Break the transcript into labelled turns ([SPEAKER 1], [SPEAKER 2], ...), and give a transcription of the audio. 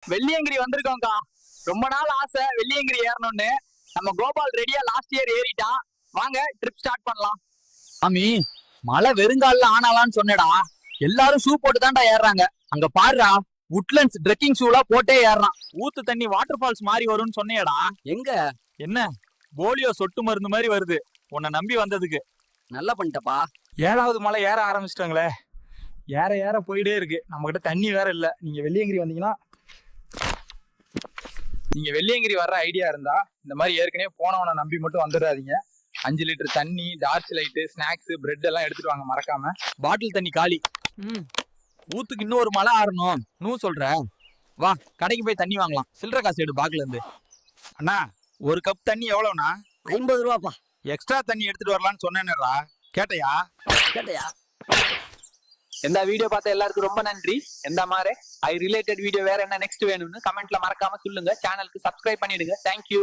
[SPEAKER 1] வெள்ளியங்கிரி வந்திருக்கோம்க்கா. ரொம்ப நாள் ஆசை வெள்ளியங்கிரி ஏறணும்னு. நம்ம கோபால் ரெடியா லாஸ்ட் இயர் ஏறிட்டான். வாங்க ட்ரிப் ஸ்டார்ட் பண்ணலாம். சாமி, மழை வெறுங்கால ஆனாலான்னு சொன்னடா. எல்லாரும் ஷூ போட்டு தான்டா ஏறாங்க. அங்க பாருடா, உட்லண்ட்ஸ் ட்ரெக்கிங் ஷூலா போட்டே ஏறான். ஊத்து தண்ணி வாட்டர் ஃபால்ஸ் மாதிரி வரும்னு சொன்னியடா. எங்க? என்ன போலியோ சொட்டு மருந்து மாதிரி வருது. உன்னை நம்பி வந்ததுக்கு நல்லா பண்ணிட்டப்பா.
[SPEAKER 2] 7வது மலை ஏற ஆரம்பிச்சிட்டாங்களே. ஏற ஏற போயிட்டே இருக்கு. நம்ம கிட்ட தண்ணி வேற இல்ல. நீங்க வெள்ளியங்கிரி வந்தீங்கன்னா, நீங்க வெள்ளியங்கிரி வர்ற ஐடியா இருந்தா இந்த மாதிரி ஏற்கனவே போனவனை நம்பி மட்டும் வந்துடாதீங்க. 5 லிட்டர் தண்ணி, டார்ச் லைட்டு, ஸ்நாக்ஸ், பிரெட் எல்லாம் எடுத்துட்டு வாங்க மறக்காம.
[SPEAKER 1] பாட்டில் தண்ணி காலி. ஊத்துக்கு இன்னும் ஒரு மலை ஆறணும். நூ சொல்ற, வா கடைக்கு போய் தண்ணி வாங்கலாம். சில்லற காசு எடு பாக்குல இருந்து.
[SPEAKER 2] அண்ணா, ஒரு கப் தண்ணி எவ்வளவுண்ணா?
[SPEAKER 1] 50 ரூபாப்பா.
[SPEAKER 2] எக்ஸ்ட்ரா தண்ணி எடுத்துட்டு வரலான்னு சொன்னேன்னுடா. கேட்டையா?
[SPEAKER 1] எந்த வீடியோ பார்த்த எல்லாருக்கும் ரொம்ப நன்றி. எந்த மாதிரி ஐ ரிலேட்டட் வீடியோ வேற என்ன நெக்ஸ்ட் வேணும்னு கமெண்ட்ல மறக்காம சொல்லுங்க. சேனலுக்கு சப்ஸ்கிரைப் பண்ணிடுங்க. தேங்க்யூ.